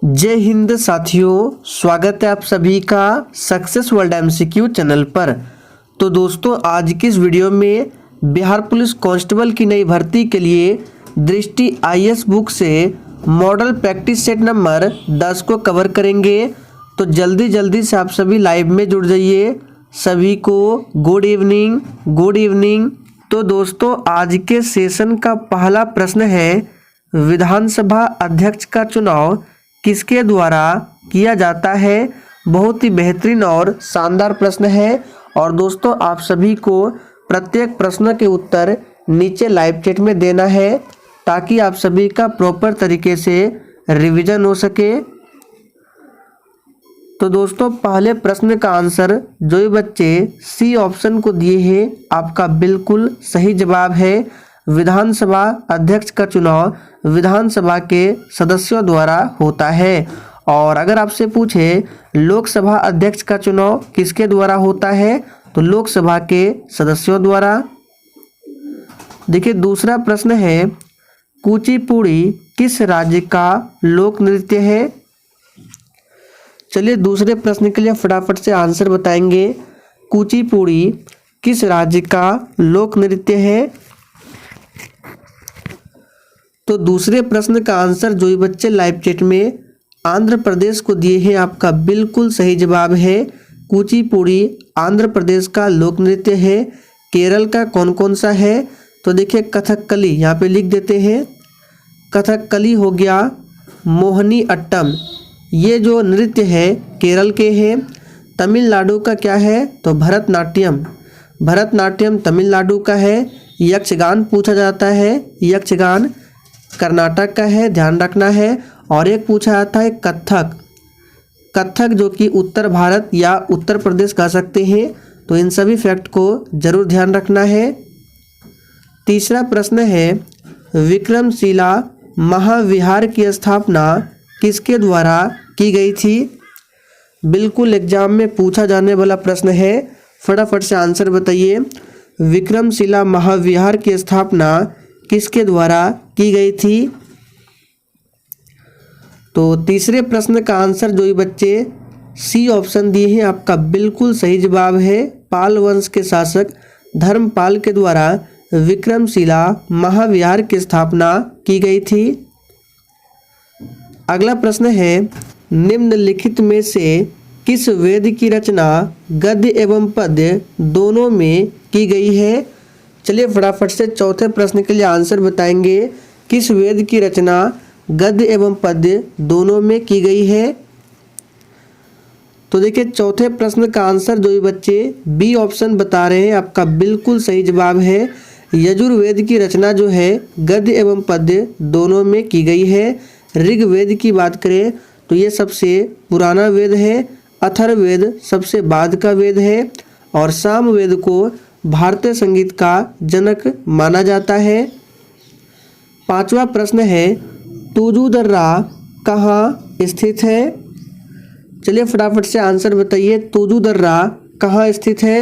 जय हिंद साथियों, स्वागत है आप सभी का सक्सेस वर्ल्ड एमसीक्यू चैनल पर। तो दोस्तों, आज की इस वीडियो में बिहार पुलिस कांस्टेबल की नई भर्ती के लिए दृष्टि आईएएस बुक से मॉडल प्रैक्टिस सेट नंबर 10 को कवर करेंगे। तो जल्दी से आप सभी लाइव में जुड़ जाइए। सभी को गुड इवनिंग, गुड इवनिंग। तो दोस्तों, आज के सेशन का पहला प्रश्न है, विधानसभा अध्यक्ष का चुनाव किसके द्वारा किया जाता है। बहुत ही बेहतरीन और शानदार प्रश्न है। और दोस्तों, आप सभी को प्रत्येक प्रश्न के उत्तर नीचे लाइव चैट में देना है ताकि आप सभी का प्रॉपर तरीके से रिवीजन हो सके। तो दोस्तों, पहले प्रश्न का आंसर जो ये बच्चे सी ऑप्शन को दिए हैं, आपका बिल्कुल सही जवाब है। विधानसभा अध्यक्ष का चुनाव विधानसभा के सदस्यों द्वारा होता है। और अगर आपसे पूछे लोकसभा अध्यक्ष का चुनाव किसके द्वारा होता है, तो लोकसभा के सदस्यों द्वारा। देखिए, दूसरा प्रश्न है, कुचिपुड़ी किस राज्य का लोक नृत्य है। चलिए दूसरे प्रश्न के लिए फटाफट से आंसर बताएंगे। कुचिपुड़ी किस राज्य का लोक नृत्य है। तो दूसरे प्रश्न का आंसर जो ये बच्चे लाइव चैट में आंध्र प्रदेश को दिए हैं, आपका बिल्कुल सही जवाब है। कुचिपुड़ी आंध्र प्रदेश का लोक नृत्य है। केरल का कौन कौन सा है, तो देखिए कथकली यहाँ पे लिख देते हैं। कथकली हो गया, मोहिनी अट्टम, ये जो नृत्य है केरल के हैं। तमिलनाडु का क्या है, तो भरतनाट्यम, भरतनाट्यम तमिलनाडु का है। यक्षगान पूछा जाता है, यक्षगान कर्नाटक का है, ध्यान रखना है। और एक पूछा जाता है कथक, कथक जो कि उत्तर भारत या उत्तर प्रदेश कह सकते हैं। तो इन सभी फैक्ट को जरूर ध्यान रखना है। तीसरा प्रश्न है, विक्रमशिला महाविहार की स्थापना किसके द्वारा की गई थी। बिल्कुल एग्जाम में पूछा जाने वाला प्रश्न है, फटाफट से आंसर बताइए। विक्रमशिला महाविहार की स्थापना किसके द्वारा की गई थी। तो तीसरे प्रश्न का आंसर जो ये बच्चे सी ऑप्शन दिए हैं, आपका बिल्कुल सही जवाब है। पाल वंश के शासक धर्मपाल के द्वारा विक्रमशिला महाविहार की स्थापना की गई थी। अगला प्रश्न है, निम्नलिखित में से किस वेद की रचना गद्य एवं पद्य दोनों में की गई है। चलिए फटाफट से चौथे प्रश्न के लिए आंसर बताएंगे। किस वेद की रचना गद्य एवं पद्य दोनों में की गई है। तो देखिए, चौथे प्रश्न का आंसर जो ये बच्चे बी ऑप्शन बता रहे हैं, आपका बिल्कुल सही जवाब है। यजुर्वेद की रचना जो है गद्य एवं पद्य दोनों में की गई है। ऋग्वेद की बात करें तो ये सबसे पुराना वेद है। अथर्ववेद सबसे बाद का वेद है। और सामवेद को भारतीय संगीत का जनक माना जाता है। पांचवा प्रश्न है, तुजु दर्रा कहाँ स्थित है। चलिए फटाफट से आंसर बताइए, तुजु दर्रा कहाँ स्थित है।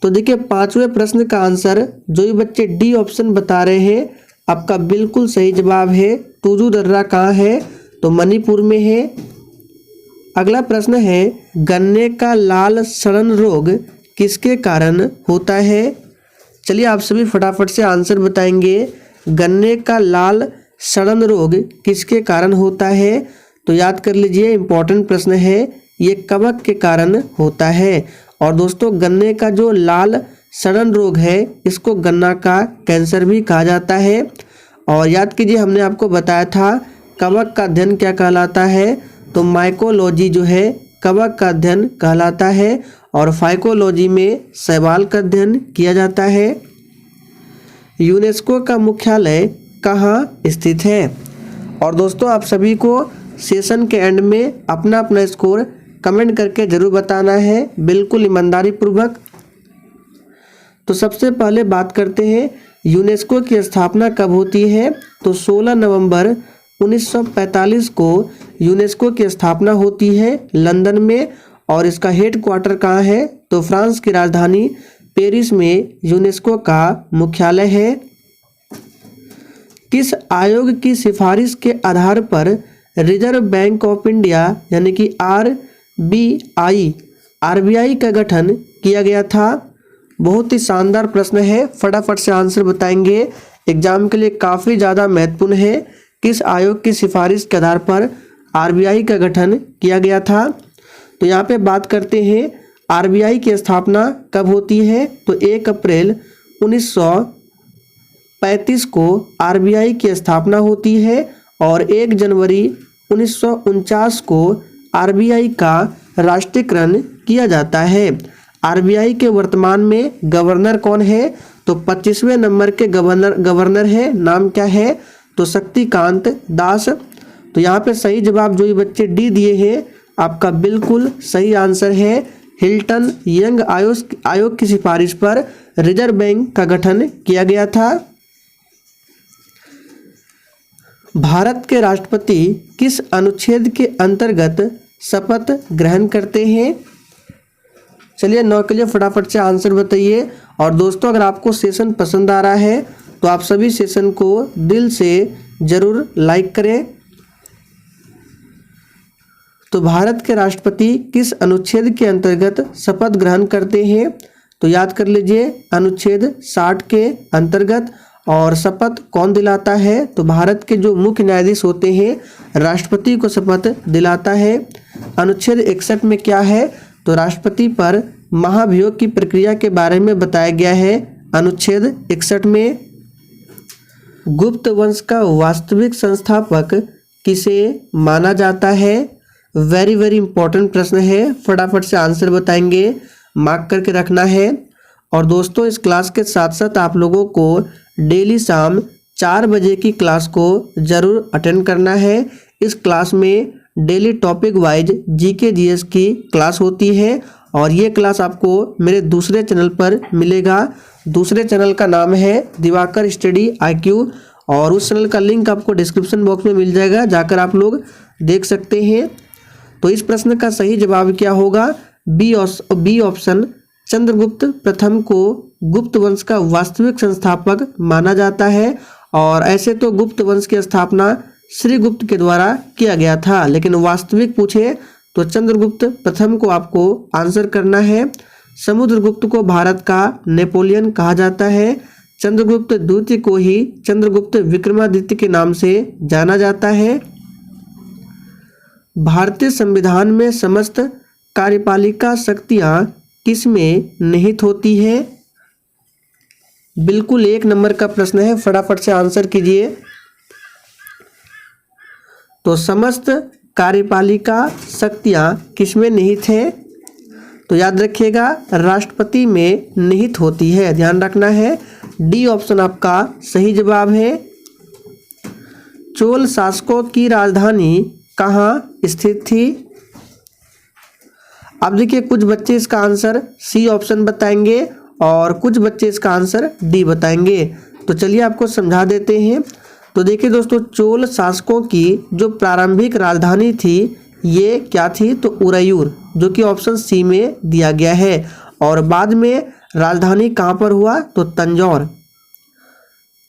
तो देखिए, पांचवें प्रश्न का आंसर जो ये बच्चे डी ऑप्शन बता रहे हैं, आपका बिल्कुल सही जवाब है। तुजु दर्रा कहाँ है, तो मणिपुर में है। अगला प्रश्न है, गन्ने का लाल सड़न रोग किसके कारण होता है। चलिए आप सभी फटाफट से आंसर बताएंगे। गन्ने का लाल सड़न रोग किसके कारण होता है, तो याद कर लीजिए, इंपॉर्टेंट प्रश्न है, ये कवक के कारण होता है। और दोस्तों, गन्ने का जो लाल सड़न रोग है, इसको गन्ना का कैंसर भी कहा जाता है। और याद कीजिए, हमने आपको बताया था कवक का अध्ययन क्या कहलाता है, तो माइकोलॉजी जो है कवक का अध्ययन कहलाता है। और फाइकोलॉजी में शैवाल का अध्ययन किया जाता है। यूनेस्को का मुख्यालय कहाँ स्थित है। और दोस्तों, आप सभी को सेशन के एंड में अपना अपना स्कोर कमेंट करके जरूर बताना है, बिल्कुल ईमानदारी पूर्वक। तो सबसे पहले बात करते हैं, यूनेस्को की स्थापना कब होती है, तो 16 नवंबर 1945 को यूनेस्को की स्थापना होती है लंदन में। और इसका हेड क्वार्टर कहाँ है, तो फ्रांस की राजधानी पेरिस में यूनेस्को का मुख्यालय है। किस आयोग की सिफारिश के आधार पर रिजर्व बैंक ऑफ इंडिया यानी कि आरबीआई का गठन किया गया था? बहुत ही शानदार प्रश्न है, फटाफट से आंसर बताएंगे। एग्जाम के लिए काफ़ी ज़्यादा महत्वपूर्ण है। किस आयोग की सिफारिश के आधार पर आरबीआई का गठन किया गया था? तो यहाँ पे बात करते हैं आरबीआई की स्थापना कब होती है? तो 1 अप्रैल 1935 को आरबीआई की स्थापना होती है और 1 जनवरी 1949 को आरबीआई का राष्ट्रीयकरण किया जाता है। आरबीआई के वर्तमान में गवर्नर कौन है? तो 25वें नंबर के गवर्नर है, नाम क्या है? तो शक्तिकांत दास। तो यहाँ पे सही जवाब जो ये बच्चे डी दिए हैं, आपका बिल्कुल सही आंसर है। हिल्टन यंग आयोग की सिफारिश पर रिजर्व बैंक का गठन किया गया था। भारत के राष्ट्रपति किस अनुच्छेद के अंतर्गत शपथ ग्रहण करते हैं? चलिए 9 के लिए फटाफट से आंसर बताइए। और दोस्तों, अगर आपको सेशन पसंद आ रहा है तो आप सभी सेशन को दिल से ज़रूर लाइक करें। तो भारत के राष्ट्रपति किस अनुच्छेद के अंतर्गत शपथ ग्रहण करते हैं? तो याद कर लीजिए, अनुच्छेद 60 के अंतर्गत। और शपथ कौन दिलाता है? तो भारत के जो मुख्य न्यायाधीश होते हैं, राष्ट्रपति को शपथ दिलाता है। अनुच्छेद 61 में क्या है? तो राष्ट्रपति पर महाभियोग की प्रक्रिया के बारे में बताया गया है। अनुच्छेद 61 में गुप्त वंश का वास्तविक संस्थापक किसे माना जाता है? वेरी वेरी इंपॉर्टेंट प्रश्न है, फटाफट से आंसर बताएंगे, मार्क करके रखना है। और दोस्तों, इस क्लास के साथ साथ आप लोगों को डेली शाम 4 बजे की क्लास को ज़रूर अटेंड करना है। इस क्लास में daily topic wise GK GS की क्लास होती है और ये क्लास आपको मेरे दूसरे चैनल पर मिलेगा। दूसरे चैनल का नाम है दिवाकर स्टडी IQ और उस चैनल का लिंक आपको डिस्क्रिप्शन बॉक्स में मिल जाएगा, जाकर आप लोग देख सकते हैं। तो इस प्रश्न का सही जवाब क्या होगा? बी ऑप्शन, चंद्रगुप्त प्रथम को गुप्त वंश का वास्तविक संस्थापक माना जाता है। और ऐसे तो गुप्त वंश की स्थापना श्रीगुप्त के द्वारा किया गया था, लेकिन वास्तविक पूछे तो चंद्रगुप्त प्रथम को आपको आंसर करना है। समुद्रगुप्त को भारत का नेपोलियन कहा जाता है। चंद्रगुप्त द्वितीय को ही चंद्रगुप्त विक्रमादित्य के नाम से जाना जाता है। भारतीय संविधान में समस्त कार्यपालिका शक्तियां किसमें निहित होती है? बिल्कुल 1 नंबर का प्रश्न है, फटाफट से आंसर कीजिए। तो समस्त कार्यपालिका शक्तियां किसमें निहित है? तो याद रखिएगा, राष्ट्रपति में निहित होती है, ध्यान रखना है। डी ऑप्शन आपका सही जवाब है। चोल शासकों की राजधानी कहाँ स्थित थी? अब देखिए, कुछ बच्चे इसका आंसर सी ऑप्शन बताएंगे और कुछ बच्चे इसका आंसर डी बताएंगे। तो चलिए आपको समझा देते हैं। तो देखिए दोस्तों, चोल शासकों की जो प्रारंभिक राजधानी थी ये क्या थी? तो उरैयूर, जो कि ऑप्शन सी में दिया गया है। और बाद में राजधानी कहाँ पर हुआ? तो तंजौर।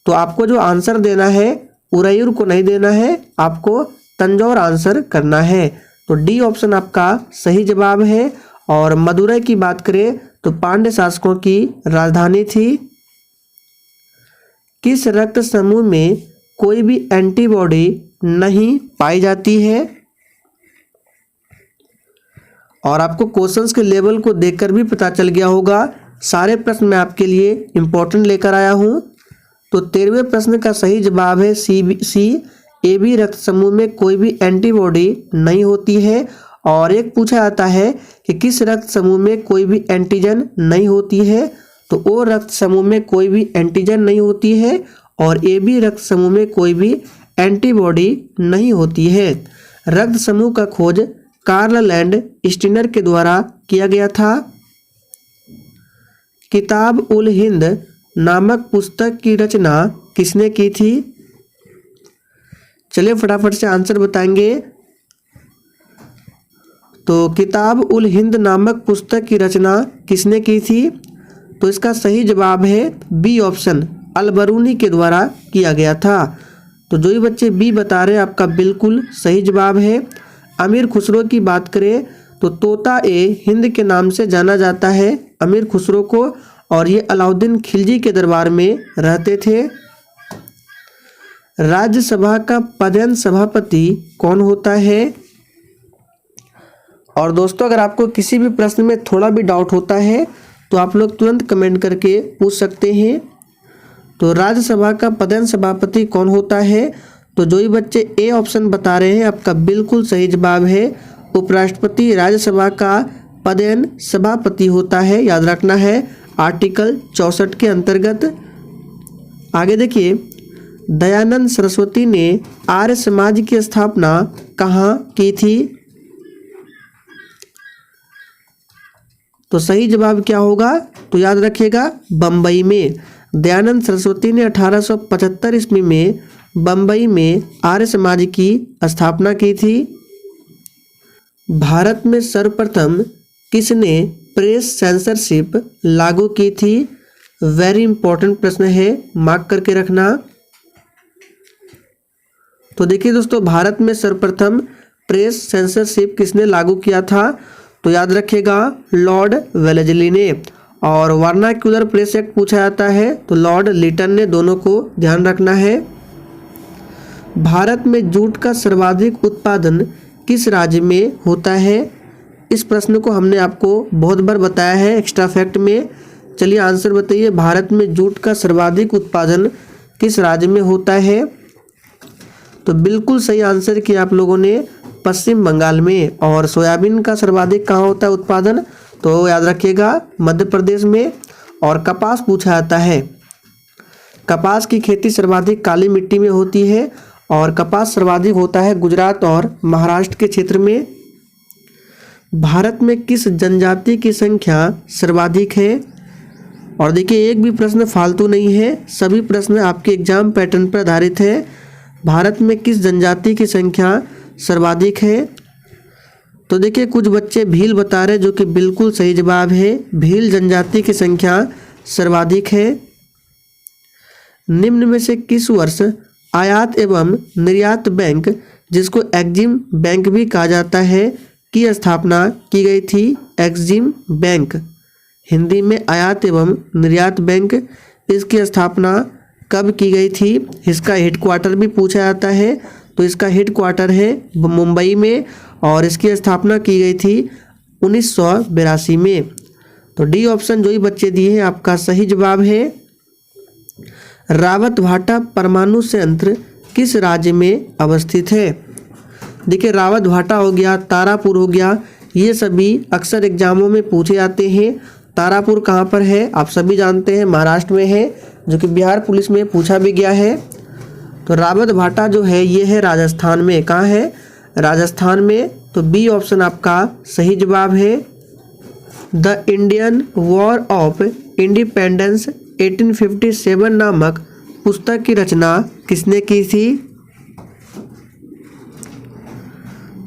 तो आपको जो आंसर देना है उरैयूर को नहीं देना है, आपको तंजौर आंसर करना है। तो डी ऑप्शन आपका सही जवाब है। और मदुरै की बात करें तो पांड्य शासकों की राजधानी थी। किस रक्त समूह में कोई भी एंटीबॉडी नहीं पाई जाती है? और आपको क्वेश्चंस के लेवल को देखकर भी पता चल गया होगा, सारे प्रश्न मैं आपके लिए इंपॉर्टेंट लेकर आया हूं। तो 13वें प्रश्न का सही जवाब है सी AB रक्त समूह में कोई भी एंटीबॉडी नहीं होती है। और एक पूछा जाता है कि किस रक्त समूह में कोई भी एंटीजन नहीं होती है? तो O रक्त समूह में कोई भी एंटीजन नहीं होती है और AB रक्त समूह में कोई भी एंटीबॉडी नहीं होती है। रक्त समूह का खोज कार्ल लैंड स्टीनर के द्वारा किया गया था। किताब उल हिंद नामक पुस्तक की रचना किसने की थी? चलिए फटाफट से आंसर बताएंगे। तो किताब उल हिंद नामक पुस्तक की रचना किसने की थी? तो इसका सही जवाब है बी ऑप्शन, अल बरूनी के द्वारा किया गया था। तो जो भी बच्चे बी बता रहे हैं आपका बिल्कुल सही जवाब है। अमीर खुसरो की बात करें तो तोता ए हिंद के नाम से जाना जाता है अमीर खुसरो को, और ये अलाउद्दीन खिलजी के दरबार में रहते थे। राज्यसभा का पदेन सभापति कौन होता है? और दोस्तों अगर आपको किसी भी प्रश्न में थोड़ा भी डाउट होता है तो आप लोग तुरंत कमेंट करके पूछ सकते हैं। तो राज्यसभा का पदेन सभापति कौन होता है? तो जो भी बच्चे ए ऑप्शन बता रहे हैं आपका बिल्कुल सही जवाब है। उपराष्ट्रपति राज्यसभा का पदेन सभापति होता है, याद रखना है आर्टिकल 64 के अंतर्गत। आगे देखिए, दयानंद सरस्वती ने आर्य समाज की स्थापना कहाँ की थी? तो सही जवाब क्या होगा? तो याद रखिएगा बम्बई में। दयानंद सरस्वती ने 1875 ईस्वी में बम्बई में आर्य समाज की स्थापना की थी। भारत में सर्वप्रथम किसने प्रेस सेंसरशिप लागू की थी? वेरी इंपॉर्टेंट प्रश्न है, मार्क करके रखना। तो देखिए दोस्तों, भारत में सर्वप्रथम प्रेस सेंसरशिप किसने लागू किया था? तो याद रखिएगा लॉर्ड वेलेस्ली ने। और वर्नाक्युलर प्रेस एक्ट पूछा जाता है तो लॉर्ड लिटन ने, दोनों को ध्यान रखना है। भारत में जूट का सर्वाधिक उत्पादन किस राज्य में होता है? इस प्रश्न को हमने आपको बहुत बार बताया है एक्स्ट्रा फैक्ट में। चलिए आंसर बताइए, भारत में जूट का सर्वाधिक उत्पादन किस राज्य में होता है? तो बिल्कुल सही आंसर किया आप लोगों ने, पश्चिम बंगाल में। और सोयाबीन का सर्वाधिक कहाँ होता है उत्पादन? तो याद रखिएगा मध्य प्रदेश में। और कपास पूछा जाता है, कपास की खेती सर्वाधिक काली मिट्टी में होती है और कपास सर्वाधिक होता है गुजरात और महाराष्ट्र के क्षेत्र में। भारत में किस जनजाति की संख्या सर्वाधिक है? और देखिए एक भी प्रश्न फालतू नहीं है, सभी प्रश्न आपके एग्जाम पैटर्न पर आधारित है। भारत में किस जनजाति की संख्या सर्वाधिक है? तो देखिए कुछ बच्चे भील बता रहे जो कि बिल्कुल सही जवाब है, भील जनजाति की संख्या सर्वाधिक है। निम्न में से किस वर्ष आयात एवं निर्यात बैंक, जिसको एक्जिम बैंक भी कहा जाता है, की स्थापना की गई थी? एक्जिम बैंक, हिंदी में आयात एवं निर्यात बैंक, इसकी स्थापना कब की गई थी? इसका हेडक्वार्टर भी पूछा जाता है, तो इसका हेडक्वार्टर है मुंबई में और इसकी स्थापना की गई थी 1982 में। तो डी ऑप्शन जो ही बच्चे दिए हैं आपका सही जवाब है। रावत भाटा परमाणु संयंत्र किस राज्य में अवस्थित है? देखिए रावत भाटा हो गया, तारापुर हो गया, ये सभी अक्सर एग्जामों में पूछे जाते हैं। तारापुर कहाँ पर है आप सभी जानते हैं, महाराष्ट्र में है, जो कि बिहार पुलिस में पूछा भी गया है। तो रावत भाटा जो है ये है राजस्थान में। कहाँ है? राजस्थान में। तो बी ऑप्शन आपका सही जवाब है। The Indian war of independence 1857 नामक पुस्तक की रचना किसने की थी?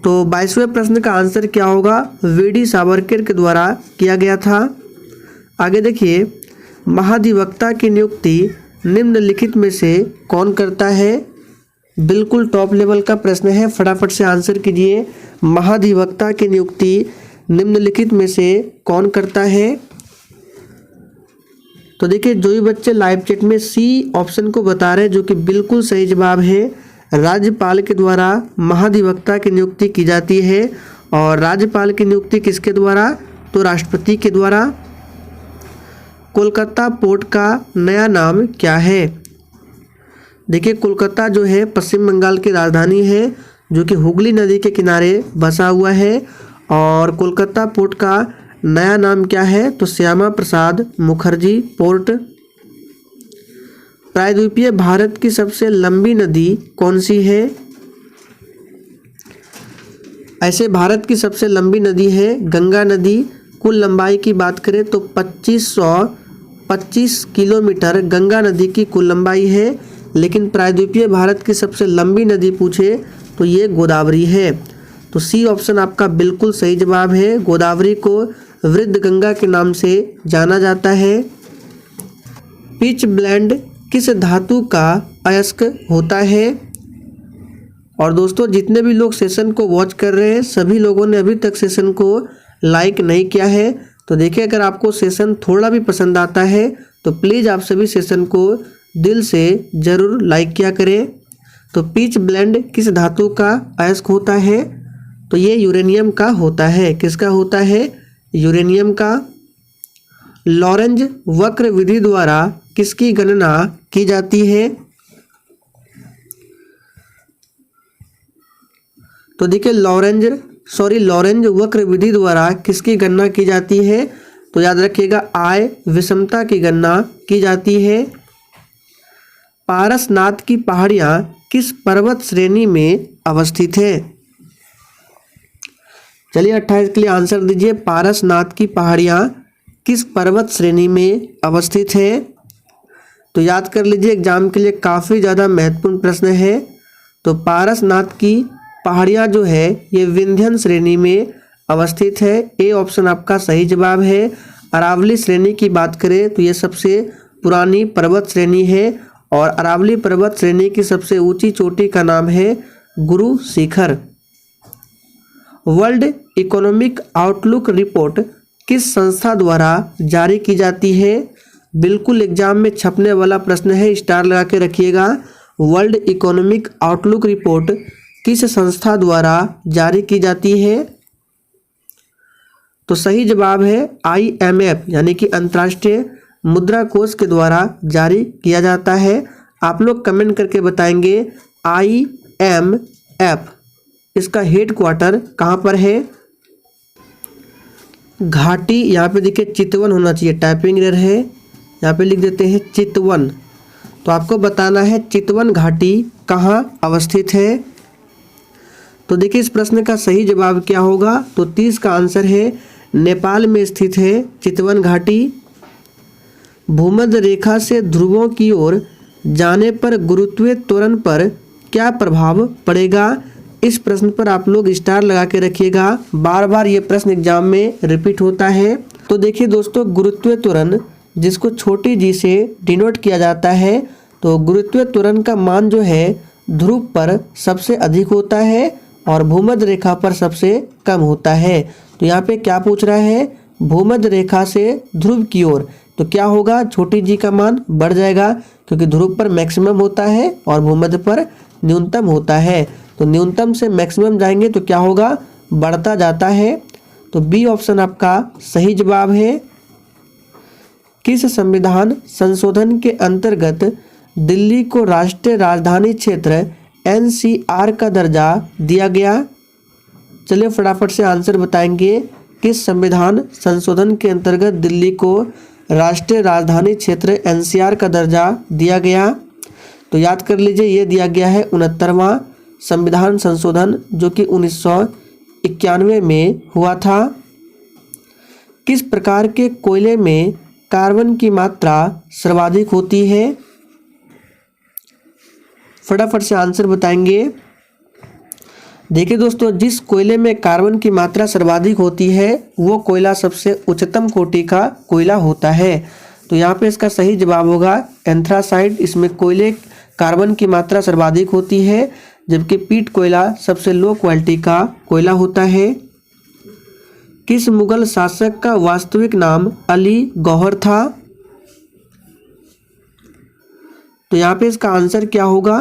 तो 22वें प्रश्न का आंसर क्या होगा? वीडी सावरकर के द्वारा किया गया था। आगे देखिए, महाधिवक्ता की नियुक्ति निम्नलिखित में से कौन करता है? बिल्कुल टॉप लेवल का प्रश्न है, फटाफट से आंसर कीजिए। महाधिवक्ता की नियुक्ति निम्नलिखित में से कौन करता है? तो देखिए जो भी बच्चे लाइव चैट में सी ऑप्शन को बता रहे हैं, जो कि बिल्कुल सही जवाब है। राज्यपाल के द्वारा महाधिवक्ता की नियुक्ति की जाती है। और राज्यपाल की नियुक्ति किसके द्वारा? तो राष्ट्रपति के द्वारा। कोलकाता पोर्ट का नया नाम क्या है? देखिए कोलकाता जो है पश्चिम बंगाल की राजधानी है, जो कि हुगली नदी के किनारे बसा हुआ है। और कोलकाता पोर्ट का नया नाम क्या है? तो श्यामा प्रसाद मुखर्जी पोर्ट। प्रायद्वीपीय भारत की सबसे लंबी नदी कौन सी है? ऐसे भारत की सबसे लंबी नदी है गंगा नदी। कुल लंबाई की बात करें तो 2525 किलोमीटर गंगा नदी की कुल लंबाई है। लेकिन प्रायद्वीपीय भारत की सबसे लंबी नदी पूछे तो ये गोदावरी है। तो सी ऑप्शन आपका बिल्कुल सही जवाब है। गोदावरी को वृद्ध गंगा के नाम से जाना जाता है। पिच ब्लेंड किस धातु का अयस्क होता है? और दोस्तों जितने भी लोग सेशन को वॉच कर रहे हैं सभी लोगों ने अभी तक सेशन को लाइक नहीं किया है। तो देखिए अगर आपको सेशन थोड़ा भी पसंद आता है तो प्लीज़ आप सभी सेशन को दिल से ज़रूर लाइक किया करें। तो पिच ब्लेंड किस धातु का अयस्क होता है? तो ये यूरेनियम का होता है। किसका होता है? यूरेनियम का। लॉरेंज वक्र विधि द्वारा किसकी गणना की जाती है? तो देखिए लॉरेंज वक्र विधि द्वारा किसकी गणना की जाती है? तो याद रखिएगा आय विषमता की गणना की जाती है। पारसनाथ की पहाड़ियाँ किस पर्वत श्रेणी में अवस्थित है? चलिए 28 के लिए आंसर दीजिए। पारसनाथ की पहाड़ियाँ किस पर्वत श्रेणी में अवस्थित है? तो याद कर लीजिए एग्जाम के लिए काफ़ी ज़्यादा महत्वपूर्ण प्रश्न है। तो पारसनाथ की पहाड़ियाँ जो है ये विंध्यन श्रेणी में अवस्थित है। ए ऑप्शन आपका सही जवाब है। अरावली श्रेणी की बात करें तो ये सबसे पुरानी पर्वत श्रेणी है और अरावली पर्वत श्रेणी की सबसे ऊंची चोटी का नाम है Guru Shikhar. World economic outlook report किस संस्था द्वारा जारी की जाती है? बिल्कुल एग्जाम में छपने वाला प्रश्न है, स्टार लगा के रखिएगा। वर्ल्ड इकोनॉमिक आउटलुक रिपोर्ट किस संस्था द्वारा जारी की जाती है? तो सही जवाब है IMF यानी कि अंतर्राष्ट्रीय मुद्रा कोष के द्वारा जारी किया जाता है। आप लोग कमेंट करके बताएंगे IMF इसका हेड क्वार्टर कहाँ पर है? घाटी, यहाँ पे देखिए चितवन होना चाहिए, टाइपिंग एरर है, यहाँ पे लिख देते हैं चितवन। तो आपको बताना है चितवन घाटी कहाँ अवस्थित है। तो देखिए इस प्रश्न का सही जवाब क्या होगा? तो 30 का आंसर है नेपाल में स्थित है चितवन घाटी। भूमध्य रेखा से ध्रुवों की ओर जाने पर गुरुत्वीय त्वरण पर क्या प्रभाव पड़ेगा? इस प्रश्न पर आप लोग स्टार लगा के रखिएगा, बार बार ये प्रश्न एग्जाम में रिपीट होता है। तो देखिए दोस्तों गुरुत्वीय त्वरण जिसको छोटी जी से डिनोट किया जाता है, तो गुरुत्वीय त्वरण का मान जो है ध्रुव पर सबसे अधिक होता है और भूमध्य रेखा पर सबसे कम होता है। तो यहाँ पे क्या पूछ रहा है? भूमध्य रेखा से ध्रुव की ओर, तो क्या होगा? छोटी जी का मान बढ़ जाएगा क्योंकि ध्रुव पर मैक्सिमम होता है और भूमध्य पर न्यूनतम होता है। तो न्यूनतम से मैक्सिमम जाएंगे तो क्या होगा? बढ़ता जाता है। तो बी ऑप्शन आपका सही जवाब है। किस संविधान संशोधन के अंतर्गत दिल्ली को राष्ट्रीय राजधानी क्षेत्र NCR का दर्जा दिया गया? चलिए फटाफट से आंसर बताएंगे। किस संविधान संशोधन के अंतर्गत दिल्ली को राष्ट्रीय राजधानी क्षेत्र NCR का दर्जा दिया गया? तो याद कर लीजिए ये दिया गया है 69वां संविधान संशोधन जो कि 1991 में हुआ था। किस प्रकार के कोयले में कार्बन की मात्रा सर्वाधिक होती है? फटाफट से आंसर बताएंगे। देखिए दोस्तों जिस कोयले में कार्बन की मात्रा सर्वाधिक होती है वो कोयला सबसे उच्चतम कोटि का कोयला होता है। तो यहाँ पे इसका सही जवाब होगा एंथ्रासाइट। इसमें कोयले कार्बन की मात्रा सर्वाधिक होती है जबकि पीट कोयला सबसे लो क्वालिटी का कोयला होता है। किस मुगल शासक का वास्तविक नाम अली गौहर था? तो यहाँ पे इसका आंसर क्या होगा?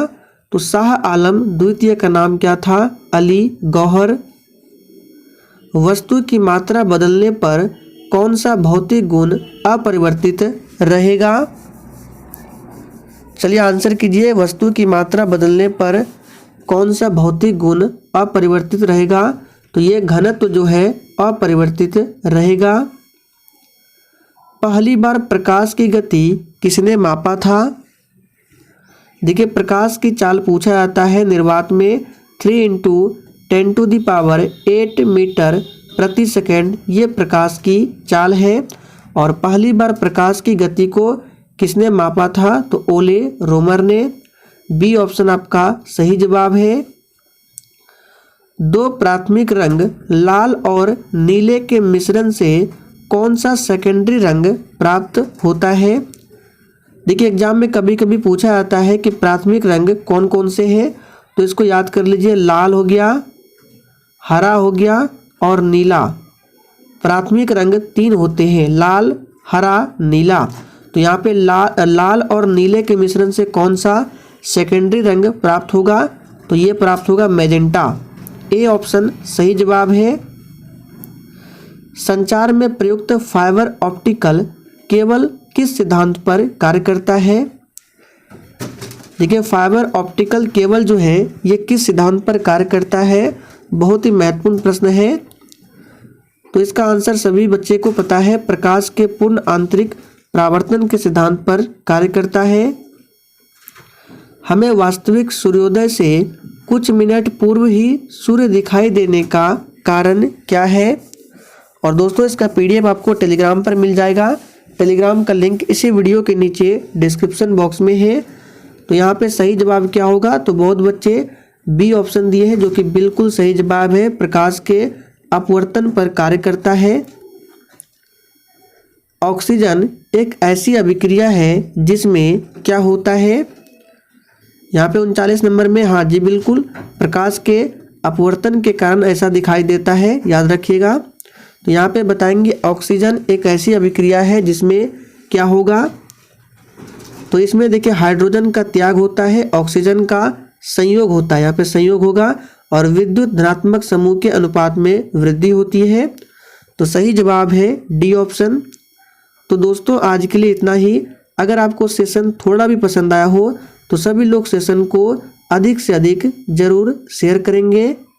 तो शाह आलम द्वितीय का नाम क्या था? अली गौहर। वस्तु की मात्रा बदलने पर कौन सा भौतिक गुण अपरिवर्तित रहेगा? चलिए आंसर कीजिए। वस्तु की मात्रा बदलने पर कौन सा भौतिक गुण अपरिवर्तित रहेगा? तो ये घनत्व जो है अपरिवर्तित रहेगा। पहली बार प्रकाश की गति किसने मापा था? देखिए प्रकाश की चाल पूछा जाता है निर्वात में 3 × 10⁸ मीटर प्रति सेकेंड, ये प्रकाश की चाल है। और पहली बार प्रकाश की गति को किसने मापा था? तो ओले रोमर ने। बी ऑप्शन आपका सही जवाब है। दो प्राथमिक रंग लाल और नीले के मिश्रण से कौन सा सेकेंडरी रंग प्राप्त होता है? देखिए एग्जाम में कभी कभी पूछा जाता है कि प्राथमिक रंग कौन कौन से हैं। तो इसको याद कर लीजिए, लाल हो गया, हरा हो गया और नीला। प्राथमिक रंग 3 होते हैं, लाल, हरा, नीला। तो यहाँ पे लाल और नीले के मिश्रण से कौन सा सेकेंडरी रंग प्राप्त होगा? तो ये प्राप्त होगा मैजेंटा। ए ऑप्शन सही जवाब है। संचार में प्रयुक्त फाइबर ऑप्टिकल केबल किस सिद्धांत पर कार्य करता है? देखिए, फाइबर ऑप्टिकल केबल जो है ये किस सिद्धांत पर कार्य करता है? बहुत ही महत्वपूर्ण प्रश्न है। तो इसका आंसर सभी बच्चे को पता है, प्रकाश के पूर्ण आंतरिक परावर्तन के सिद्धांत पर कार्य करता है। हमें वास्तविक सूर्योदय से कुछ मिनट पूर्व ही सूर्य दिखाई देने का कारण क्या है? और दोस्तों, इसका PDF आपको टेलीग्राम पर मिल जाएगा। टेलीग्राम का लिंक इसी वीडियो के नीचे डिस्क्रिप्शन बॉक्स में है। तो यहाँ पे सही जवाब क्या होगा? तो बहुत बच्चे बी ऑप्शन दिए हैं, जो कि बिल्कुल सही जवाब है, प्रकाश के अपवर्तन पर कार्य करता है। ऑक्सीजन एक ऐसी अभिक्रिया है जिसमें क्या होता है? यहाँ पे 39 नंबर में, हाँ जी बिल्कुल, प्रकाश के अपवर्तन के कारण ऐसा दिखाई देता है, याद रखिएगा। तो यहाँ पे बताएंगे ऑक्सीजन एक ऐसी अभिक्रिया है जिसमें क्या होगा? तो इसमें देखिए हाइड्रोजन का त्याग होता है, ऑक्सीजन का संयोग होता है, यहाँ पे संयोग होगा, और विद्युत धनात्मक समूह के अनुपात में वृद्धि होती है। तो सही जवाब है डी ऑप्शन। तो दोस्तों, आज के लिए इतना ही। अगर आपको सेशन थोड़ा भी पसंद आया हो तो सभी लोग सेशन को अधिक से अधिक जरूर शेयर करेंगे।